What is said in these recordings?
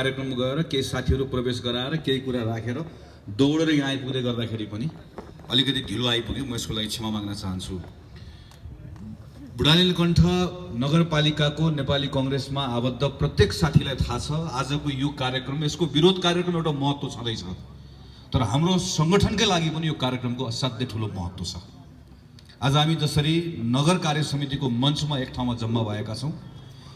कार्यक्रम गएर केही साथीहरू प्रवेश गराएर केही कुरा राखेर दौडेर यहाँ आइपुग्दै गर्दाखेरि पनि अलिकति ढिलो आइपुग्यो। म यसको लागि क्षमा माग्न चाहन्छु। बुढानील कण्ठ नगरपालिकाको नेपाली कांग्रेसमा आबद्ध प्रत्येक साथीलाई थाहा छ आजको यो कार्यक्रम, यसको विरोध कार्यक्रम एउटा महत्त्व छँदैछ, तर हाम्रो संगठनकै लागि पनि यो कार्यक्रमको असाध्यै ठुलो महत्त्व छ। आज हामी जसरी नगर कार्य समितिको मञ्चमा एक ठाउँमा जम्मा भएका छौँ,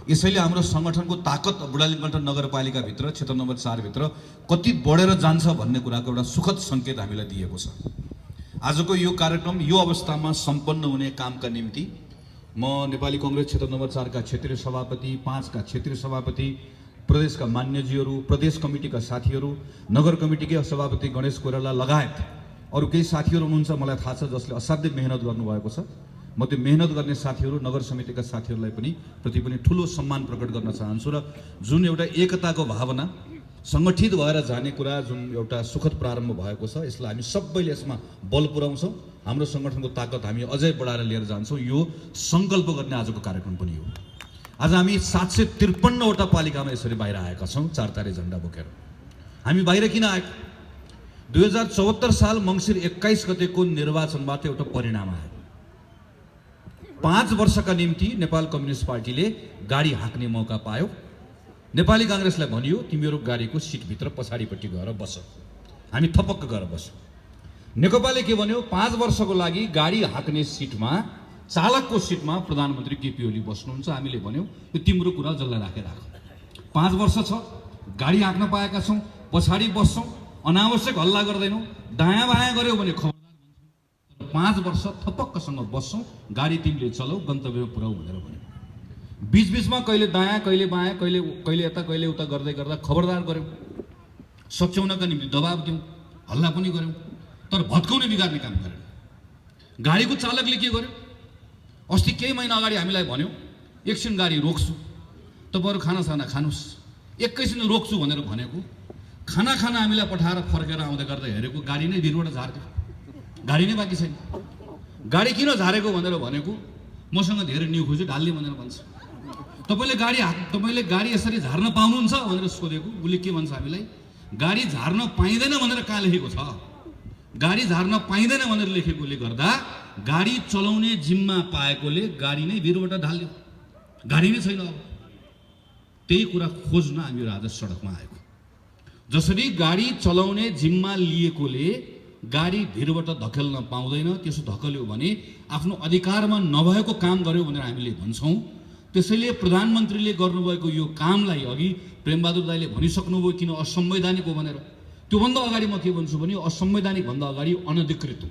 यसैले हाम्रो संगठनको ताकत बुढानील कण्ठ नगरपालिकाभित्र क्षेत्र नम्बर 4 भित्र कति बढेर जान्छ भन्ने कुराको एउटा सुखद सङ्केत हामीलाई दिएको छ। आजको यो कार्यक्रम यो अवस्थामा सम्पन्न हुने कामका निम्ति म नेपाली कांग्रेस क्षेत्र नम्बर 4 का क्षेत्रीय सभापति, 5 का क्षेत्रीय सभापति, प्रदेशका मान्यजीहरू, प्रदेश कमिटीका साथीहरू, नगर कमिटीकै सभापति गणेश कोइराला लगायत अरू केही साथीहरू हुनुहुन्छ मलाई थाहा छ जसले असाध्यै मेहनत गर्नुभएको छ। म त्यो मेहनत गर्ने साथीहरू, नगर समितिका साथीहरूलाई प्रति पनि ठुलो सम्मान प्रकट गर्न चाहन्छु र जुन एउटा एकताको भावना, सङ्गठित भएर जाने कुरा जुन एउटा सुखद प्रारम्भ भएको छ, यसलाई हामी सबैले यसमा बल पुर्याउँछौँ। हाम्रो सङ्गठनको ताकत हामी अझै बढाएर लिएर जान्छौँ। यो सङ्कल्प गर्ने आजको कार्यक्रम पनि हो। आज हामी 753वटा पालिकामा यसरी बाहिर आएका छौँ 4 तारे झन्डा बोकेर। हामी बाहिर किन आएको? 2074 साल मङ्सिर 21 गतेको निर्वाचनबाट एउटा परिणाम आयो। 5 वर्षका निम्ति नेपाल कम्युनिस्ट पार्टीले गाडी हाँक्ने मौका पायो। नेपाली कांग्रेसलाई भनियो तिमीहरू गाडीको सिटभित्र पछाडिपट्टि गएर बस, हामी थपक्क गएर बस्छौँ। नेकपाले के भन्यो? 5 वर्षको लागि गाडी हाँक्ने सिटमा, चालकको सिटमा प्रधानमन्त्री केपी ओली बस्नुहुन्छ। हामीले भन्यौ यो तिम्रो कुरा जसलाई राखेर राख। 5 वर्ष छ, गाडी हाँक्न पाएका छौँ, पछाडि बस्छौँ, अनावश्यक हल्ला गर्दैनौँ, दायाँ बायाँ गर्यौ भने खबरदार। 5 वर्ष थपक्कसँग बस्छौँ, गाडी तिमीले चलाऊ, गन्तव्यमा पुऱ्याऊ भनेर भन्यो। बीचबीचमा कहिले दायाँ कहिले बायाँ कहिले यता कहिले उता गर्दै गर्दा खबरदार गर्यौँ, सच्याउनका निम्ति दबाब दियौँ, हल्ला पनि गर्यौँ, तर भत्काउने बिगार्ने काम गरेन। गाडीको चालकले के गर्यो? अस्ति केही महिना अगाडि हामीलाई भन्यो एकछिन गाडी रोक्छु, तपाईँहरू खानासाना खानुहोस्, एकैछिन रोक्छु भनेर भनेको खाना हामीलाई पठाएर फर्केर आउँदै गर्दा हेरेको गाडी नै भिरबाट झार्यो, गाडी नै बाँकी छैन। गाडी किन झारेको भनेर भनेको मसँग धेरै न्यु खोज्यो ढाल्ने भनेर भन्छ। तपाईँले गाडी यसरी झार्न पाउनुहुन्छ भनेर सोधेको, उसले के भन्छ हामीलाई? गाडी झार्न पाइँदैन भनेर कहाँ लेखेको छ? गाडी झार्न पाइँदैन भनेर लेखेकोले गर्दा गाडी चलाउने जिम्मा पाएकोले गाडी नै भिरबाट ढाल्यो, गाडी नै छैन। अब त्यही कुरा खोज्न हामीहरू आज सडकमा आएको। जसरी गाडी चलाउने जिम्मा लिएकोले गाडी भिरबाट धकेल्न पाउँदैन, त्यसो धकेल्यो भने आफ्नो अधिकारमा नभएको काम गर्यो भनेर हामीले भन्छौँ। त्यसैले प्रधानमन्त्रीले गर्नुभएको यो कामलाई अघि प्रेमबहादुर दाइले भनिसक्नुभयो किन असंवैधानिक हो भनेर। त्योभन्दा अगाडि म के भन्छु भने असंवैधानिक भन्दा अगाडि अनधिकृत हो।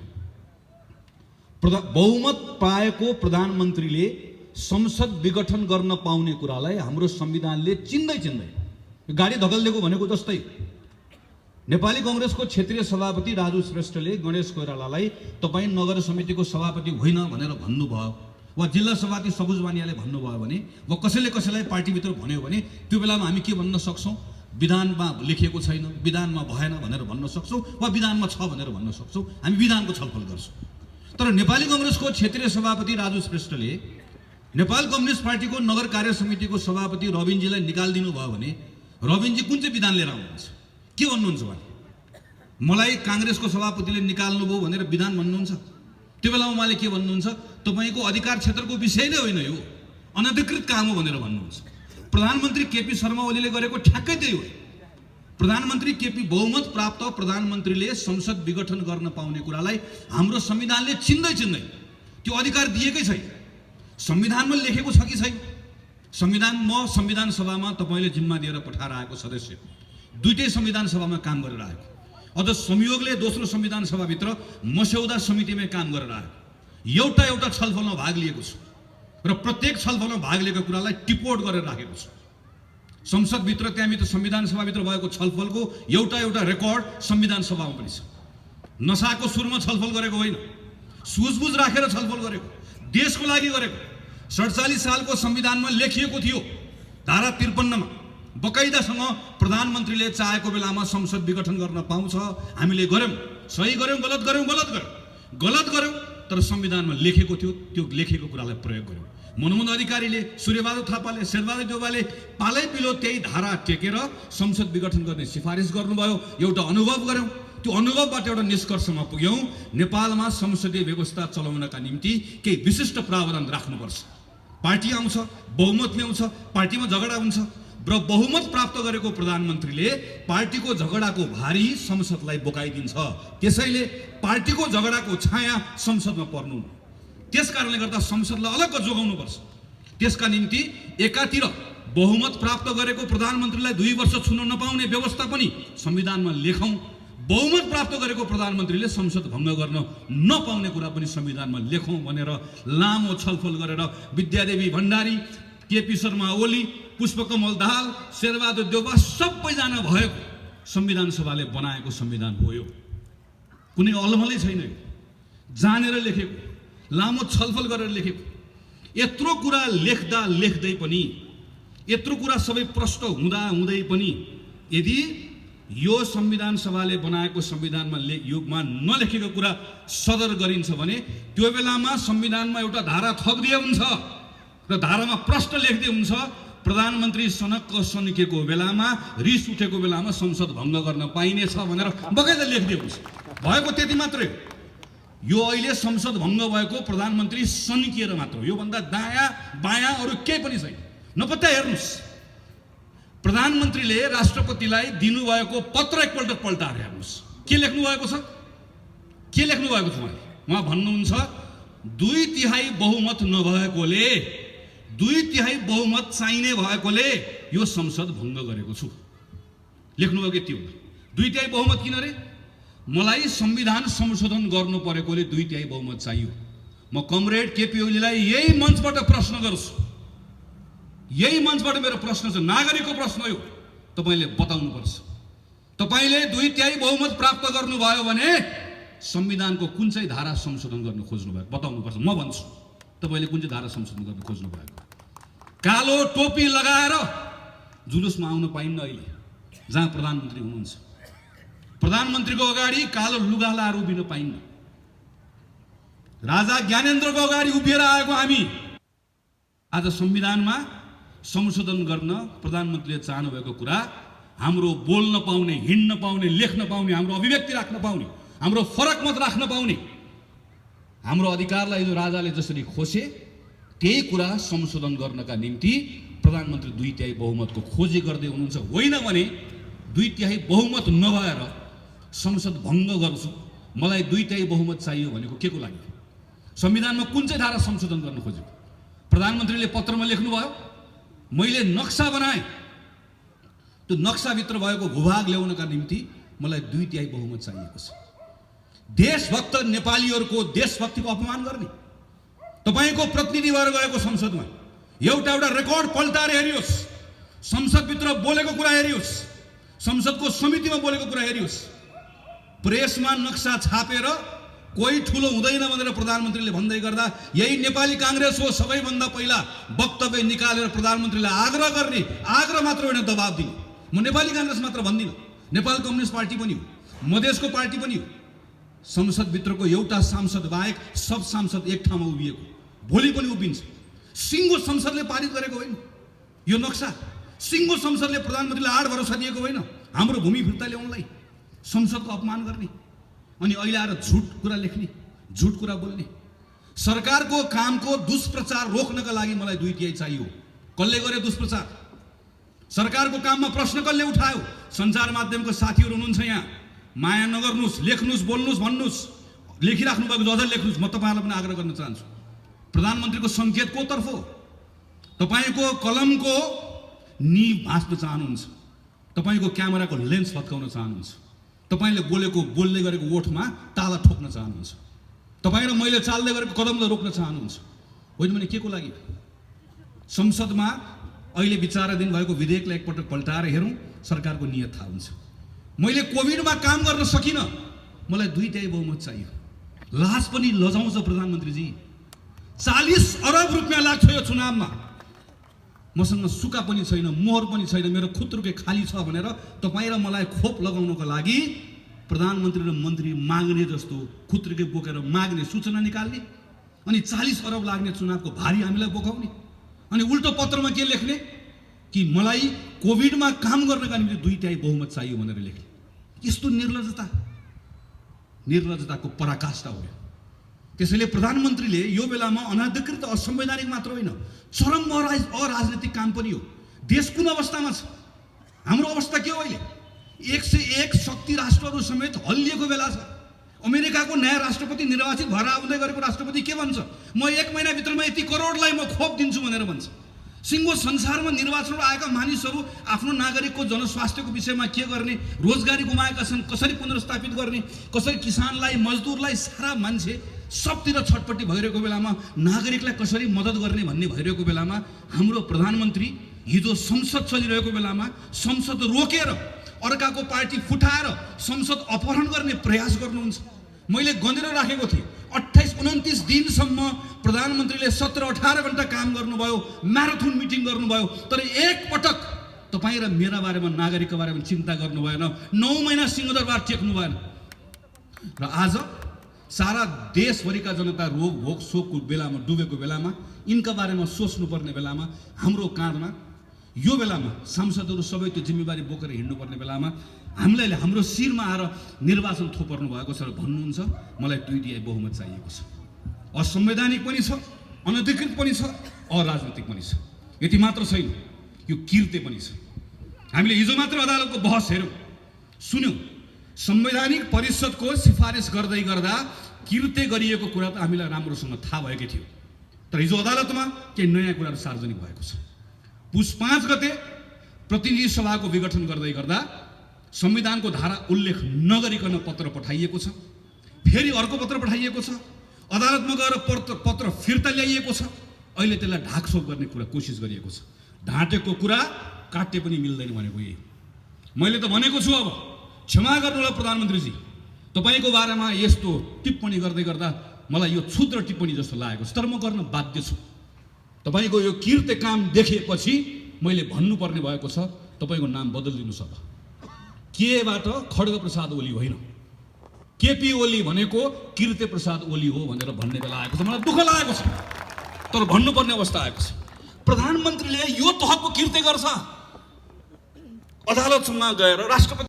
बहुमत पाएको प्रधानमन्त्रीले संसद विघटन गर्न पाउने कुरालाई हाम्रो संविधानले चिन्दै गाडी धकेलिदिएको भनेको जस्तै। नेपाली कांग्रेसको क्षेत्रीय सभापति राजु श्रेष्ठले गणेश कोइरालालाई तपाईँ नगर समितिको सभापति होइन भनेर भन्नुभयो, वा जिल्ला सभापति सबुज वानियाले भन्नुभयो भने, वा कसैलाई पार्टीभित्र भन्यो भने त्यो बेलामा हामी के भन्न सक्छौँ? विधानमा लेखिएको छैन, विधानमा भएन भनेर भन्न सक्छौँ, वा विधानमा छ भनेर भन्न सक्छौँ। हामी विधानको छलफल गर्छौँ। तर नेपाली कांग्रेसको क्षेत्रीय सभापति राजु श्रेष्ठले नेपाल कम्युनिस्ट पार्टीको नगर कार्य समितिको सभापति रविनजीलाई निकालिदिनु भयो भने रविनजी कुन चाहिँ विधान लिएर आउनुहुन्छ? के भन्नुहुन्छ भने मलाई कांग्रेसको सभापतिले निकाल्नुभयो भनेर विधान भन्नुहुन्छ? त्यो बेलामा उहाँले के भन्नुहुन्छ? तपाईँको अधिकार क्षेत्रको विषय नै होइन, यो अनधिकृत काम हो भनेर भन्नुहुन्छ। प्रधानमन्त्री केपी शर्मा ओलीले गरेको ठ्याक्कै त्यही हो। प्रधानमन्त्री केपी बहुमत प्राप्त प्रधानमन्त्रीले संसद विघटन गर्न पाउने कुरालाई हाम्रो संविधानले चिन्दै त्यो अधिकार दिएकै छैन। संविधानमा लेखेको छ कि छैन? संविधान सभामा तपाईँले जिम्मा दिएर पठाएर आएको सदस्य दुईटै संविधान सभामा काम गरेर आएको, अझ संयोगले दोस्रो संविधान सभाभित्र मस्यौदा समितिमै काम गरेर आएको, एउटा छलफलमा भाग लिएको छु र प्रत्येक छलफलमा भाग लिएको कुरालाई टिपोट गरेर राखेको छु। संसदभित्र त्यहाँभित्र संविधान सभाभित्र भएको छलफलको एउटा रेकर्ड संविधान सभामा पनि छ। नसाको सुरमा छलफल गरेको होइन, सुझबुझ राखेर छलफल गरेको, देशको लागि गरेको। 47 सालको संविधानमा लेखिएको थियो धारा 53 मा बकाइदासँग प्रधानमन्त्रीले चाहेको बेलामा संसद विघटन गर्न पाउँछ। हामीले गर्यौँ, सही गर्यौँ, गलत गर्यौँ, तर संविधानमा लेखेको थियो, त्यो लेखेको कुरालाई प्रयोग गर्यौँ। मनमोहन अधिकारीले, सूर्यबहादुर थापाले, शेरबहादुर देउवाले पालै पिलो त्यही धारा टेकेर संसद विघटन गर्ने सिफारिस गर्नुभयो। एउटा अनुभव गर्यौं, त्यो अनुभवबाट एउटा निष्कर्षमा पुग्यौं, नेपालमा संसदीय व्यवस्था चलाउनका निम्ति केही विशिष्ट प्रावधान राख्नुपर्छ। पार्टी आउँछ, बहुमत ल्याउँछ, पार्टीमा झगडा हुन्छ र बहुमत प्राप्त गरेको प्रधानमन्त्रीले पार्टीको झगडाको भारी संसदलाई बोकाइदिन्छ। त्यसैले पार्टीको झगडाको छाया संसदमा पर्नु, त्यसकारणले गर्दा संसदलाई अलग्ग जोगाउनुपर्छ। त्यसका निम्ति एकातिर बहुमत प्राप्त गरेको प्रधानमन्त्रीलाई 2 वर्ष छुन नपाउने व्यवस्था पनि संविधानमा लेखौं, बहुमत प्राप्त गरेको प्रधानमन्त्रीले संसद भङ्ग गर्न नपाउने कुरा पनि संविधानमा लेखौं भनेर लामो छलफल गरेर विद्यादेवी भण्डारी, केपी शर्मा ओली, पुष्पकमल दाहाल, शेरबहादुर देउवा सबैजना भएको संविधान सभाले बनाएको संविधान हो। यो कुनै अलमलै छैन, जानेर लेखेको, लामो छलफल गरेर लेखेको। यत्रो कुरा लेख्दा लेख्दै पनि, यत्रो कुरा सबै प्रष्ट हुँदा हुँदै पनि यदि यो संविधान सभाले बनाएको संविधानमा युगमा नलेखेको कुरा सदर गरिन्छ भने त्यो बेलामा संविधानमा एउटा धारा थपिदिए हुन्छ र धारामा प्रष्ट लेख्दै हुन्छ, प्रधानमन्त्री सनक्क सन्किएको बेलामा, रिस उठेको बेलामा संसद भङ्ग गर्न पाइनेछ भनेर बगैँचा लेख्दै हुन्छ। भएको त्यति मात्रै। यो अहिले संसद भङ्ग भएको प्रधानमन्त्री सन्किएर मात्र हो। योभन्दा दायाँ बायाँ अरू केही पनि छैन। नपत्ता हेर्नुहोस्, प्रधानमन्त्रीले राष्ट्रपतिलाई दिनुभएको पत्र एकपल्ट पल्टाएर हेर्नुहोस्, के लेख्नु भएको छ? के लेख्नु भएको छ? उहाँ भन्नुहुन्छ 2/3 बहुमत नभएकोले, 2/3 बहुमत चाहिने भएकोले यो संसद भङ्ग गरेको छु। लेख्नुभएको यति हो। 2/3 बहुमत किन रे? मलाई संविधान संशोधन गर्नु परेकोले 2/3 बहुमत चाहियो। म कमरेड केपी ओलीलाई यही मञ्चबाट प्रश्न गर्छु, यही मञ्चबाट मेरो प्रश्न छ, नागरिकको प्रश्न हो। तपाईले बताउनु पर्छ, तपाईले 2/3 बहुमत प्राप्त गर्नुभयो भने संविधानको कुन चाहिँ धारा संशोधन गर्न खोज्नु भएको बताउनु पर्छ। म भन्छु तपाईले कुन चाहिँ धारा संशोधन गर्न खोज्नु भएको। कालो टोपी लगाएर जुलुसमा आउन पाइन्न अहिले जहाँ प्रधानमन्त्री हुनुहुन्छ। प्रधानमन्त्रीको अगाडि कालो लुगा लाएर उभिन पाइन्न। राजा ज्ञानेन्द्रको अगाडि उभिएर आएको हामी आज संविधानमा संशोधन गर्न प्रधानमन्त्रीले चाहनु भएको कुरा, हाम्रो बोल्न पाउने, हिँड्न पाउने, लेख्न पाउने, हाम्रो अभिव्यक्ति राख्न पाउने, हाम्रो फरक मत राख्न पाउने, हाम्रो अधिकारलाई जो राजाले जसरी खोसे त्यही कुरा संशोधन गर्नका निम्ति प्रधानमन्त्री 2/3 बहुमतको खोजी गर्दै हुनुहुन्छ। होइन भने 2/3 बहुमत नभएर संसद भङ्ग गर्छु, मलाई 2/3 बहुमत चाहियो भनेको के को लागि? संविधानमा कुन चाहिँ धारा संशोधन गर्न खोजेको? प्रधानमन्त्रीले पत्रमा लेख्नुभयो, मैले नक्सा बनाएँ, त्यो नक्साभित्र भएको भूभाग ल्याउनका निम्ति मलाई 2/3 बहुमत चाहिएको छ। देशभक्त नेपालीहरूको देशभक्तिको अपमान गर्ने, तपाईको प्रतिनिधि भएर गएको संसदमा एउटा रेकर्ड पल्टाएर हेरियोस्, संसदभित्र बोलेको कुरा हेरियोस्, संसदको समितिमा बोलेको कुरा हेरियोस्। प्रेसमा नक्सा छापेर कोही ठुलो हुँदैन भनेर प्रधानमन्त्रीले भन्दै गर्दा यही नेपाली कांग्रेस हो सबैभन्दा पहिला वक्तव्य निकालेर प्रधानमन्त्रीलाई आग्रह गर्ने, आग्रह मात्र होइन दबाब दिने। म नेपाली कांग्रेस मात्र भन्दिनँ, नेपाल कम्युनिस्ट पार्टी पनि हो, मधेसको पार्टी पनि हो। संसदभित्रको एउटा सांसद बाहेक सब सांसद एक ठाउँमा उभिएको, भोलि पनि उभिन्छ। सिङ्गो संसदले पारित गरेको होइन यो नक्सा, सिङ्गो संसदले प्रधानमन्त्रीलाई आड भरोसा दिएको होइन हाम्रो भूमि फिर्ता ल्याउनलाई। संसदको अपमान गर्ने अनि अहिले आएर झुट कुरा लेख्ने, झुट कुरा बोल्ने। सरकारको कामको दुष्प्रचार रोक्नका लागि मलाई 2/3 चाहियो। कसले गरे दुष्प्रचार? सरकारको काममा प्रश्न कसले उठायो? सञ्चार माध्यमको साथीहरू हुनुहुन्छ यहाँ, माया नगर्नुहोस्, लेख्नुहोस्, बोल्नुहोस्, भन्नुहोस्, लेखिराख्नु भएको अझ लेख्नुहोस्। म तपाईँहरूलाई पनि आग्रह गर्न चाहन्छु, प्रधानमन्त्रीको सङ्केत कोतर्फ हो? तपाईँको कलमको निब भाँच्न चाहनुहुन्छ, तपाईँको क्यामेराको लेन्स भत्काउन चाहनुहुन्छ, तपाईँले बोल्दै गरेको ओठमा ताला ठोक्न चाहनुहुन्छ, तपाईँ र मैले चाल्दै गरेको कदमलाई रोक्न चाहनुहुन्छ। होइन भने के को लागि? संसदमा अहिले विचाराधीन भएको विधेयकलाई एकपटक पल्टाएर हेरौँ, सरकारको नियत थाहा हुन्छ। मैले कोभिडमा काम गर्न सकिनँ, मलाई 2/3 बहुमत चाहियो। लाज पनि लजाउँछ प्रधानमन्त्रीजी। 40 अरब रुपियाँ लाग्छ यो चुनावमा, मसँग सुका पनि छैन, मोहर पनि छैन, मेरो खुत्रुके खाली छ भनेर तपाईँ र मलाई खोप लगाउनको लागि प्रधानमन्त्री र मन्त्री माग्ने जस्तो खुत्रुके बोकेर माग्ने, सूचना निकाल्ने। अनि 40 अरब लाग्ने चुनावको भारी हामीलाई बोकाउने, अनि उल्टो पत्रमा के लेख्ने कि मलाई कोभिडमा काम गर्नका निम्ति 2/3 बहुमत चाहियो भनेर लेख्ने। यस्तो निर्लज्जताको पराकाष्ठा हो। त्यसैले प्रधानमन्त्रीले यो बेलामा अनाधिकृत असंवैधानिक मात्र होइन, चरम अराजनीतिक काम पनि हो। देश कुन अवस्थामा छ? हाम्रो अवस्था के हो? अहिले 101 शक्ति राष्ट्रहरू समेत हल्लिएको बेला छ। अमेरिकाको नयाँ राष्ट्रपति निर्वाचित भएर आउँदै गरेको राष्ट्रपति के भन्छ? म 1 महिनाभित्रमा यति करोडलाई म खोप दिन्छु भनेर भन्छ। सिङ्गो संसारमा निर्वाचनबाट आएका मानिसहरू आफ्नो नागरिकको जनस्वास्थ्यको विषयमा के गर्ने, रोजगारी गुमाएका छन् कसरी पुनर्स्थापित गर्ने, कसरी किसानलाई, मजदुरलाई, सारा मान्छे सबतिर छटपट्टि भइरहेको बेलामा नागरिकलाई कसरी मद्दत गर्ने भन्ने भइरहेको बेलामा हाम्रो प्रधानमन्त्री हिजो संसद चलिरहेको बेलामा संसद रोकेर अर्काको पार्टी फुटाएर संसद अपहरण गर्ने प्रयास गर्नुहुन्छ। मैले गनेर राखेको थिएँ 28-29 दिनसम्म प्रधानमन्त्रीले 17-18 घण्टा काम गर्नुभयो, म्याराथन मिटिङ गर्नुभयो, तर एक पटक तपाईँ र मेरा बारेमा, नागरिकको बारेमा चिन्ता गर्नु भएन। 9 महिना सिंहदरबार टेक्नु भएन। र आज सारा देशभरिका जनता रोग भोग शोकको बेलामा डुबेको बेलामा, यिनका बारेमा सोच्नुपर्ने बेलामा, हाम्रो काँधमा यो बेलामा सांसदहरू सबै त्यो जिम्मेवारी बोकेर हिँड्नुपर्ने बेलामा हामीलाई हाम्रो शिरमा आएर निर्वाचन थोपर्नु भएको छ र भन्नुहुन्छ मलाई 2/3 बहुमत चाहिएको छ। असंवैधानिक पनि छ, अनधिकृत पनि छ, अराजनीतिक पनि छ। यति मात्र छैन, यो किर्ते पनि छ। हामीले हिजो मात्र अदालतको बहस हेर्यौँ, सुन्यौँ। संवैधानिक परिषदको सिफारिस गर्दै गर्दा किर्ते गरिएको कुरा त हामीलाई राम्रोसँग थाहा भएकै थियो, तर हिजो अदालतमा केही नयाँ कुराहरू सार्वजनिक भएको छ। पुस 5 गते प्रतिनिधि सभाको विघटन गर्दै गर्दा संविधानको धारा उल्लेख नगरिकन पत्र पठाइएको छ, फेरि अर्को पत्र पठाइएको छ, अदालतमा गएर पत्र फिर्ता ल्याइएको छ। अहिले त्यसलाई ढाकछोप गर्ने कुरा कोसिस गरिएको छ। ढाँटेको कुरा काट्ने पनि मिल्दैन भनेको यही। मैले त भनेको छु, अब क्षमा गर्नु होला प्रधानमन्त्रीजी, तपाईँको बारेमा यस्तो टिप्पणी गर्दै गर्दा मलाई यो क्षुद्र टिप्पणी जस्तो लागेको छ, तर म गर्न बाध्य छु। तपाईँको यो किर्ते काम देखेपछि मैले भन्नुपर्ने भएको छ, तपाईँको नाम बदलिदिनुहोस्। अब केबाट खड्गप्रसाद ओली होइन, केपी ओली भनेको किर्ते प्रसाद ओली हो भनेर भन्ने बेला आएको छ। मलाई दुःख लागेको छ, तर भन्नुपर्ने अवस्था आएको छ। प्रधानमन्त्रीले यो तहको किर्ते गर्छ, अदालतसम्म गएर राष्ट्रपति